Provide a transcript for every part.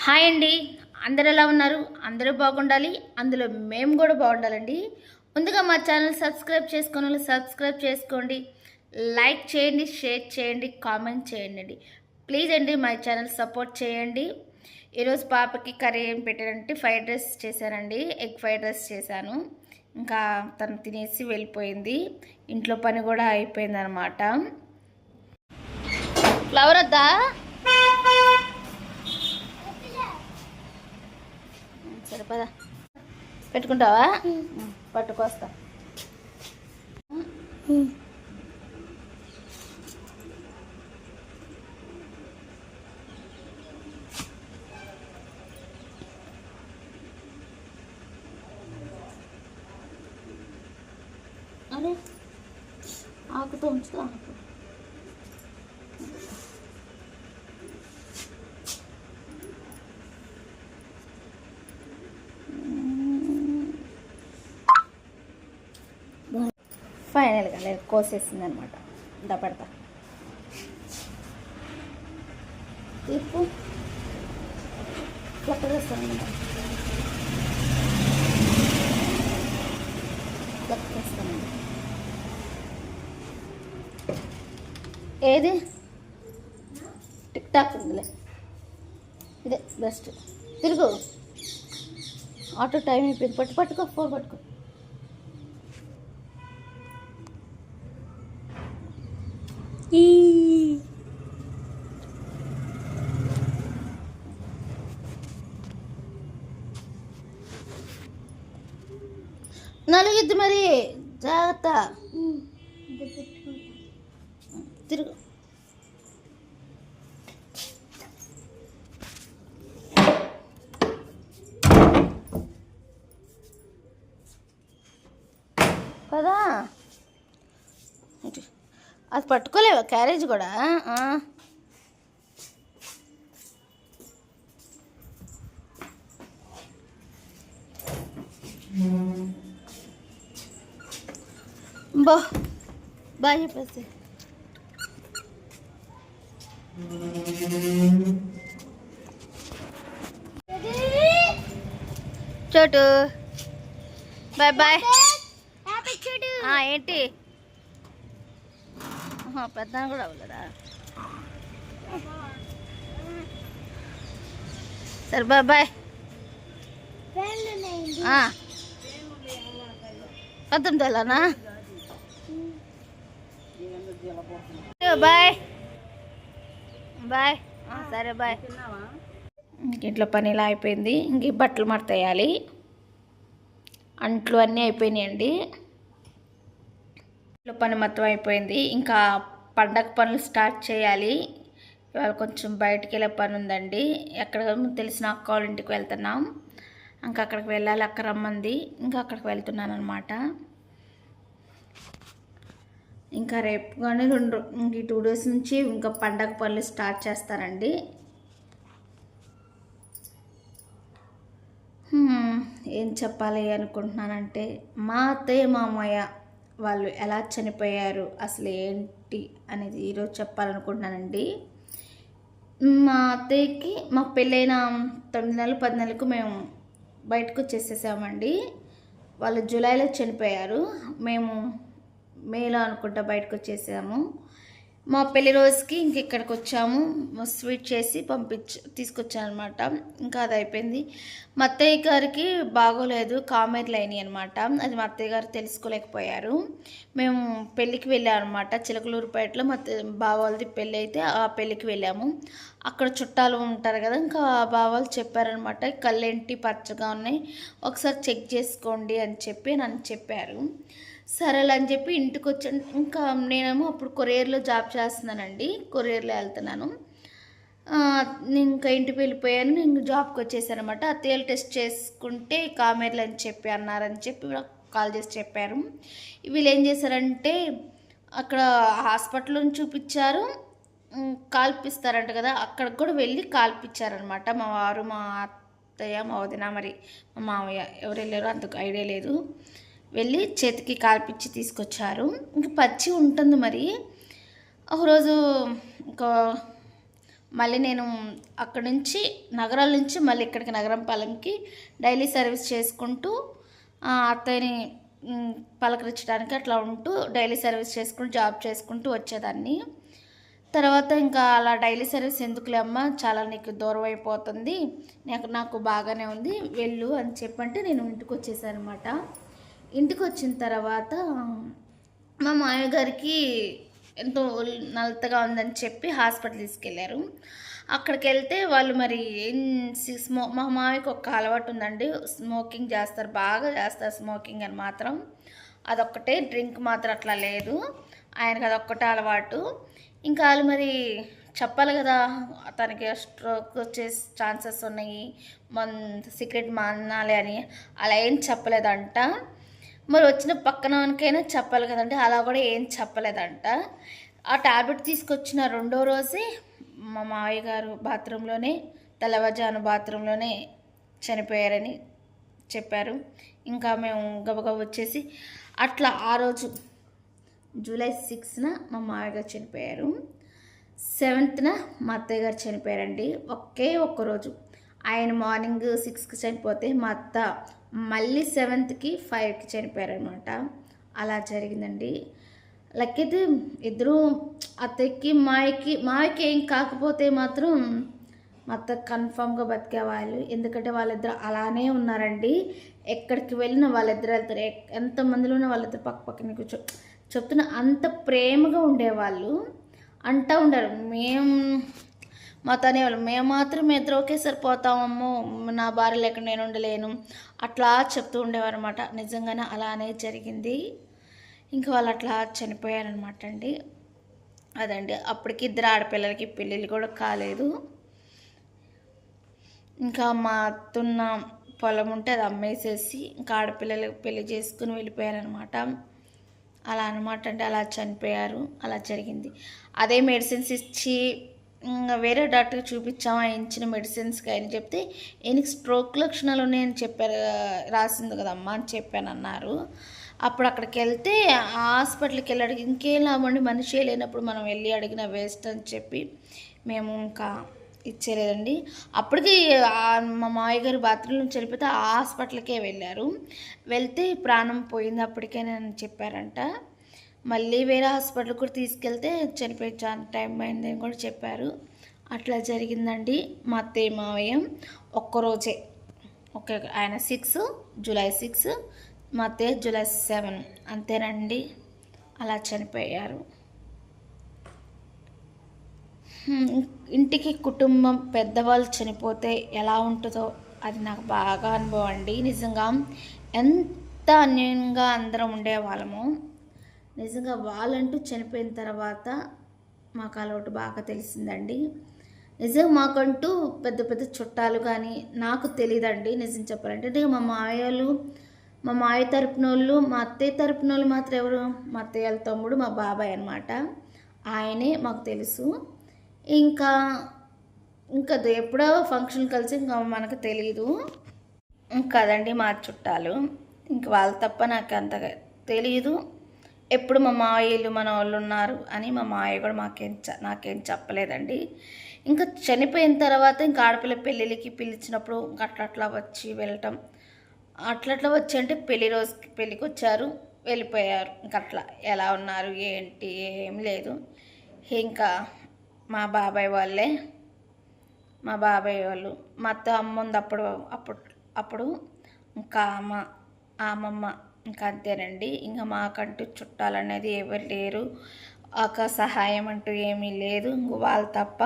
Hi అండి. అందరు ఎలా ఉన్నారు? అందరూ బాగుండాలి, అందులో మేము కూడా బాగుండాలండి. ముందుగా మా ఛానల్ సబ్స్క్రైబ్ చేసుకున్న వాళ్ళు సబ్స్క్రైబ్ చేసుకోండి, లైక్ చేయండి, షేర్ చేయండి, కామెంట్ చేయండి. ప్లీజ్ అండి మా ఛానల్ సపోర్ట్ చేయండి. ఈరోజు పాపకి కర్రీ ఏం పెట్టారంటే ఫ్రైడ్ రైస్ చేశానండి. ఎగ్ ఫ్రైడ్ రైస్ చేశాను. ఇంకా తను తినేసి వెళ్ళిపోయింది. ఇంట్లో పని కూడా అయిపోయింది అనమాట. ఫ్లవర్ వద్దా? సరే పదా పెట్టుకుంటావా? పట్టుకొస్తా. అరే ఆకుతో ఉంచుతా. ఫైనల్గా నేను కోసేసింది అనమాట. ఇంత పెడతా తీర్పు చేస్తాను. చేస్తానండి. ఏది టిక్ టాక్ ఉందిలే, ఇదే బెస్ట్. తిరుగు, ఆటో టైం అయిపోయింది. పట్టుకో, ఫోన్ పట్టుకో. నలుగుద్ది మరి, జాగ్రత్త. తిరుగు. కదా అది పట్టుకోలేవా క్యారేజ్ కూడా? బాగా చెప్పేసి చోటు బాయ్ బాయ్. ఏంటి పెద్ద కూడా అవ్వలేదా? సరే బాయ్ బాయ్. పద్దం తెలానా? Bye bye. సరే బాయ్. ఇంట్లో పని ఇలా అయిపోయింది. ఇంక బట్టలు మడతేయాలి. అంట్లు అన్నీ అయిపోయినాయండి. ఇంట్లో పని మొత్తం అయిపోయింది. ఇంకా పండగ పనులు స్టార్ట్ చేయాలి. ఇవాళ కొంచెం బయటికి వెళ్ళే పని ఉందండి. ఎక్కడ తెలిసిన అక్క వాళ్ళ ఇంటికి వెళ్తున్నాం. ఇంకా అక్కడికి వెళ్ళాలి, అక్క రమ్మంది. ఇంకా అక్కడికి వెళ్తున్నాను అనమాట. ఇంకా రేపు కానీ ఇంక 2 days నుంచి ఇంకా పండగ పనులు స్టార్ట్ చేస్తారండి. ఏం చెప్పాలి అనుకుంటున్నానంటే, మా అత్తయ్య మామయ్య వాళ్ళు ఎలా చనిపోయారు, అసలు ఏంటి అనేది ఈరోజు చెప్పాలనుకుంటున్నానండి. మా అత్తయ్యకి మాకు పెళ్ళైన 9 నెలలు 10 నెలలకు మేము బయటకు వచ్చేసేసామండి. వాళ్ళు జూలైలో చనిపోయారు. మేము మేలో అనుకుంటా బయటకు వచ్చేసాము. మా పెళ్లి రోజుకి ఇంక ఇక్కడికి వచ్చాము. స్వీట్ చేసి తీసుకొచ్చాను అనమాట. ఇంకా అది అయిపోయింది. మా అత్తయ్య గారికి బాగోలేదు, కామెర్లు అయినాయి అనమాట. అది మా అత్తయ్య గారు తెలుసుకోలేకపోయారు. మేము పెళ్ళికి వెళ్ళాము అనమాట. చిలకలూరుపేటలో మా బావ వాళ్ళది పెళ్ళి అయితే ఆ పెళ్ళికి వెళ్ళాము. అక్కడ చుట్టాలు ఉంటారు కదా, ఇంకా బావ వాళ్ళు చెప్పారనమాట, కళ్ళేంటి పచ్చగా ఉన్నాయి, ఒకసారి చెక్ చేసుకోండి అని చెప్పి నన్ను చెప్పారు. సరేలే అని చెప్పి ఇంటికి వచ్చాను. ఇంకా నేనేమో అప్పుడు కొరియర్లో జాబ్ చేస్తున్నానండి. కొరియర్లో వెళ్తున్నాను. ఇంకా ఇంటికి వెళ్ళిపోయాను. నేను జాబ్కి వచ్చేసాను అనమాట. అత్తయ్యలు టెస్ట్ చేసుకుంటే కామెర్లు అని చెప్పి అన్నారని చెప్పి కాల్ చేసి చెప్పారు. వీళ్ళు ఏం చేశారంటే అక్కడ హాస్పిటల్ నుంచి చూపించారు. కాల్పిస్తారంట కదా, అక్కడికి కూడా వెళ్ళి కాల్పించారనమాట. మా వారు, మా అత్తయ్య, మా వదిన, మరి మా మామయ్య ఎవరు వెళ్ళారో అంతకు ఐడియా లేదు. వెళ్ళి చేతికి కాల్పించి తీసుకొచ్చారు. ఇంక పచ్చి ఉంటుంది మరి. ఒకరోజు ఇంకా మళ్ళీ నేను అక్కడి నుంచి నగరాల నుంచి మళ్ళీ ఇక్కడికి నగరంపాలెంకి డైలీ సర్వీస్ చేసుకుంటూ అత్తయ్యని పలకరించడానికి అట్లా ఉంటూ డైలీ సర్వీస్ చేసుకుంటూ జాబ్ చేసుకుంటూ వచ్చేదాన్ని. తర్వాత ఇంకా అలా డైలీ సర్వీస్ ఎందుకులే అమ్మ, చాలా నీకు దూరం అయిపోతుంది, నాకు బాగానే ఉంది వెళ్ళు అని చెప్పంటే నేను ఇంటికి వచ్చేసాను అనమాట. ఇంటికి వచ్చిన తర్వాత మా మామయ్య గారికి ఎంతో నలతగా ఉందని చెప్పి హాస్పిటల్ తీసుకెళ్ళారు. అక్కడికి వెళ్తే వాళ్ళు మరి మా మామయ్యకి ఒక అలవాటు ఉందండి, స్మోకింగ్ చేస్తారు, బాగా చేస్తారు స్మోకింగ్ అని మాత్రం. అదొక్కటే, డ్రింక్ మాత్రం అట్లా లేదు, ఆయనకు అదొక్కటే అలవాటు. ఇంకా వాళ్ళు మరి చెప్పాలి కదా, తనకి స్ట్రోక్ వచ్చే ఛాన్సెస్ ఉన్నాయి, సిగరెట్ మానాలి అని. అలా ఏం చెప్పలేదంట. మరి వచ్చిన పక్కనకైనా చెప్పాలి కదండి, అలా కూడా ఏం చెప్పలేదంట. ఆ ట్యాబ్లెట్ తీసుకొచ్చిన రెండో రోజే మా మావయ్య గారు బాత్రూంలోనే, తెల్లవారుజామున బాత్రూంలోనే చనిపోయారని చెప్పారు. ఇంకా మేము గబగబ వచ్చేసి అట్లా ఆ రోజు జూలై 6న మా మావయ్య గారు చనిపోయారు, 7న మా అత్తయ్య గారు చనిపోయారండి. ఒక్కరోజు. ఆయన మార్నింగ్ 6కి చనిపోతే మా అత్త మళ్ళీ 7కి 5కి చనిపోయారనమాట. అలా జరిగిందండి. లక్కైతే ఇద్దరు అత్తయ్యకి మాయకి ఏం కాకపోతే మాత్రం మా అత్త కన్ఫామ్గా బతికేవాళ్ళు. ఎందుకంటే వాళ్ళిద్దరు అలానే ఉన్నారండి. ఎక్కడికి వెళ్ళినా వాళ్ళిద్దరు వెళ్తారు, ఎంతమందిలో ఉన్న వాళ్ళిద్దరు పక్కన కూర్చో చెప్తున్న అంత ప్రేమగా ఉండేవాళ్ళు. అంటూ ఉండరు, మాతో అనేవాళ్ళు, మేము మాత్రం ఇద్దరు ఒకేసారి పోతామమ్మో, నా భార్య లేక నేను ఉండలేను, అట్లా చెప్తూ ఉండేవారు అనమాట. నిజంగానే అలానే జరిగింది. ఇంకా వాళ్ళు అట్లా చనిపోయారనమాట అండి. అదండి, అప్పటికి ఇద్దరు ఆడపిల్లలకి పెళ్ళిళ్ళు కూడా కాలేదు. ఇంకా మా అత్తున్న పొలం ఉంటే అది అమ్మేసేసి ఇంకా ఆడపిల్లలకి పెళ్లి చేసుకుని వెళ్ళిపోయారనమాట. అలా అనమాట అండి, అలా చనిపోయారు. అలా జరిగింది. అదే మెడిసిన్స్ ఇచ్చి వేరే డాక్టర్కి చూపించాము, ఆయన ఇచ్చిన మెడిసిన్స్కి ఆయన చెప్తే ఈయనకి స్ట్రోక్ లక్షణాలు ఉన్నాయని చెప్పారు, రాసింది కదమ్మా అని చెప్పాను అన్నారు. అప్పుడు అక్కడికి వెళ్తే హాస్పిటల్కి వెళ్ళి అడిగి ఇంకేం లాభండి, మనిషి లేనప్పుడు మనం వెళ్ళి అడిగిన వేస్ట్ అని చెప్పి మేము ఇంకా ఇచ్చేలేదండి. అప్పటికి మా మావయ్య గారు బాత్రూమ్ నుంచి వెళ్ళిపోతే ఆ హాస్పిటల్కే వెళ్ళారు. వెళ్తే ప్రాణం పోయింది అప్పటికే అని చెప్పారంట. మళ్ళీ వేరే హాస్పిటల్ కూడా తీసుకెళ్తే చనిపోయి చాలా టైం అయిందని కూడా చెప్పారు. అట్లా జరిగిందండి. మా అత్తయ్య మావయ్య ఒక్కరోజే, ఆయన జూలై 6, మా అత్తయ్య జూలై 7, అంతేనండి. అలా చనిపోయారు. ఇంటికి కుటుంబం పెద్దవాళ్ళు చనిపోతే ఎలా ఉంటుందో అది నాకు బాగా అనుభవం అండి. నిజంగా ఎంత అన్యోన్యంగా అందరం ఉండేవాళ్ళము. నిజంగా వాళ్ళంటూ చనిపోయిన తర్వాత మాకు అలవాటు బాగా తెలిసిందండి. నిజంగా మాకంటూ పెద్ద పెద్ద చుట్టాలు కానీ నాకు తెలియదండి నిజం చెప్పాలంటే. అంటే మా మావయ్య తరపున వాళ్ళు, మా అత్తయ్య తరపున వాళ్ళు మాత్రం ఎవరు, మా అత్తయ్య వాళ్ళ తమ్ముడు మా బాబాయ్ అనమాట, ఆయనే మాకు తెలుసు. ఇంకా ఎప్పుడో ఫంక్షన్ కలిసి ఇంకా మనకు తెలీదు కదండి మా చుట్టాలు. ఇంక వాళ్ళు తప్ప నాకు అంతగా తెలియదు. ఎప్పుడు మా మావయ్యలు మన వాళ్ళు ఉన్నారు అని మా మావయ్య కూడా నాకేం చెప్పలేదండి. ఇంకా చనిపోయిన తర్వాత ఇంకా ఆడపిల్ల పెళ్ళిళ్ళకి పిలిచినప్పుడు అట్లా వచ్చి వెళ్ళటం, అట్లా వచ్చి అంటే పెళ్ళికి వచ్చారు వెళ్ళిపోయారు. ఇంక అట్లా ఎలా ఉన్నారు ఏంటి ఏం లేదు. ఇంకా మా బాబాయ్ వాళ్ళు మా అత్త అమ్మ ఉంది అప్పుడు ఇంకా అమ్మమ్మ ఇంకా అంతేనండి. ఇంకా మాకంటూ చుట్టాలు అనేది ఎవరు లేరు, ఒక సహాయం అంటూ ఏమీ లేదు. ఇంక వాళ్ళు తప్ప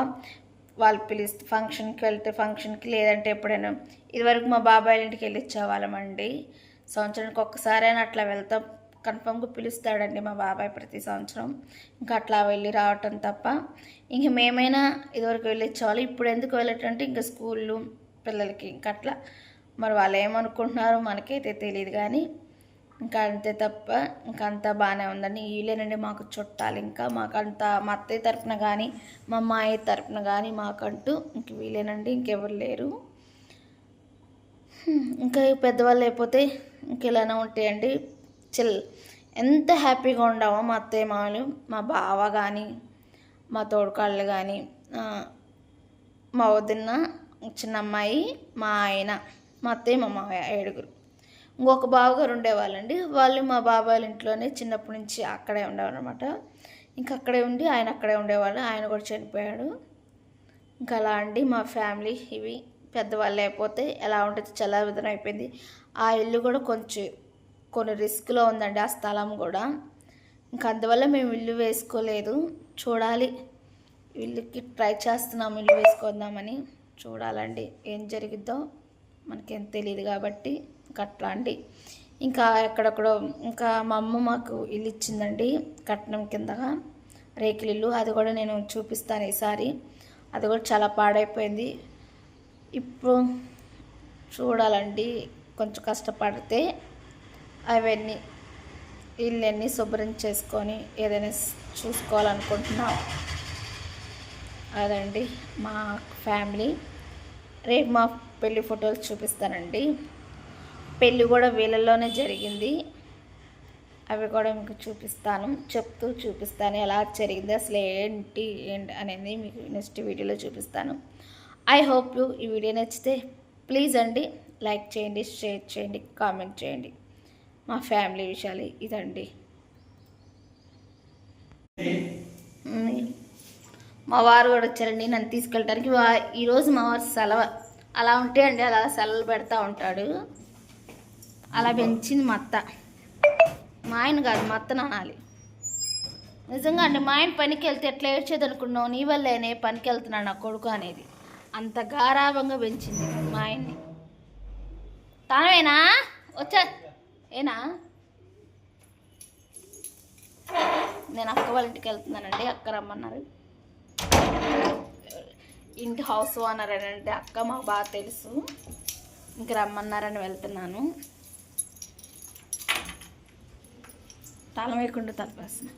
వాళ్ళు పిలిస్తే ఫంక్షన్కి వెళ్తే ఫంక్షన్కి, లేదంటే ఎప్పుడైనా ఇదివరకు మా బాబాయ్ ఇంటికి వెళ్ళి ఇచ్చేవాళ్ళమండి. సంవత్సరానికి ఒక్కసారైనా అట్లా వెళ్తాం, కన్ఫామ్గా పిలుస్తాడండి మా బాబాయ్ ప్రతి సంవత్సరం. ఇంకా అట్లా వెళ్ళి రావటం తప్ప ఇంక మేమైనా ఇదివరకు వెళ్ళిచ్చేవాళ్ళు. ఇప్పుడు ఎందుకు వెళ్ళటంటే ఇంకా స్కూళ్ళు పిల్లలకి ఇంకా అట్లా, మరి వాళ్ళు ఏమనుకుంటున్నారో మనకైతే తెలియదు కానీ ఇంకా అంతే తప్ప ఇంకా అంతా బాగానే ఉందండి. వీళ్ళేనండి మాకు చుట్టాలు. ఇంకా మాకంతా మా అత్తయ్య తరపున కానీ మా అమ్మాయి తరపున కానీ మాకంటూ ఇంక వీళ్ళేనండి, ఇంకెవరు లేరు. ఇంకా పెద్దవాళ్ళు అయిపోతే ఇంక ఇలానే ఉంటాయండి. ఎంత హ్యాపీగా ఉండవో మా అత్తయ్య మామలు, మా బావ కానీ మా తోడుకాళ్ళు కానీ మా వదిన, చిన్న అమ్మాయి, మా ఆయన, మా అత్తయ్య, మా మామయ్య 7. ఇంకొక బావగారు ఉండేవాళ్ళండి. వాళ్ళు మా బాబాయ్ ఇంట్లోనే చిన్నప్పటి నుంచి అక్కడే ఉండేవారు అనమాట. ఇంకా అక్కడే ఉండి ఆయన అక్కడే ఉండేవాళ్ళు. ఆయన కూడా చనిపోయాడు. ఇంకా అలా అండి మా ఫ్యామిలీ. ఇవి పెద్దవాళ్ళు లేకపోతే ఎలా ఉంటుంది, చాలా విధంగా అయిపోయింది. ఆ ఇల్లు కూడా కొన్ని రిస్క్లో ఉందండి, ఆ స్థలం కూడా. ఇంకా అందువల్ల మేము ఇల్లు వేసుకోలేదు. చూడాలి, ఇల్లుకి ట్రై చేస్తున్నాము, ఇల్లు వేసుకుందామని. చూడాలండి ఏం జరిగిద్దో, మనకేం తెలియదు కాబట్టి. ఇంకా అట్లా అండి. ఇంకా ఎక్కడెక్కడో ఇంకా మా అమ్మ మాకు ఇల్లు ఇచ్చిందండి కట్నం కిందగా, రేకుల ఇల్లు. అది కూడా నేను చూపిస్తాను ఈసారి. అది కూడా చాలా పాడైపోయింది. ఇప్పుడు చూడాలండి, కొంచెం కష్టపడితే అవన్నీ ఇళ్ళన్నీ శుభ్రం చేసుకొని ఏదైనా చూసుకోవాలనుకుంటున్నాం. అదండి మా ఫ్యామిలీ. రేపు మా పెళ్ళి ఫోటోలు చూపిస్తానండి. పెళ్ళి కూడా వీళ్ళల్లోనే జరిగింది. అవి కూడా మీకు చూపిస్తాను ఎలా జరిగింది, అసలు ఏంటి అనేది మీకు నెక్స్ట్ వీడియోలో చూపిస్తాను. ఐ హోప్ యూ ఈ వీడియో నచ్చితే ప్లీజ్ అండి లైక్ చేయండి, షేర్ చేయండి, కామెంట్ చేయండి. మా ఫ్యామిలీ విషయాలు ఇదండి. మా వారు కూడా వచ్చారండి నన్ను తీసుకెళ్ళడానికి. ఈరోజు మా వారు సెలవు. అలా ఉంటే అండి అలా సెలవులు పెడతా ఉంటాడు. అలా పెంచింది మా అత్త. మా ఆయన కాదు, మా అత్త నానాలి. నిజంగా అండి, మా ఆయన పనికి వెళ్తే ఎట్లా ఏడ్చేది అనుకున్నావు, నీ వల్లేనే పనికి వెళ్తున్నాడు నా కొడుకు అనేది. అంత గారాభంగా పెంచింది మా ఆయన్ని. తానేనా వచ్చా ఏనా? నేను అక్క వాళ్ళ ఇంటికి వెళ్తున్నానండి. అక్క రమ్మన్నారు. ఇంటి హౌస్ ఓనర్ అంటే అక్క మాకు బాగా తెలుసు. ఇంక రమ్మన్నారని వెళ్తున్నాను. తాళం వేయకుండా తలపేస్తున్నా.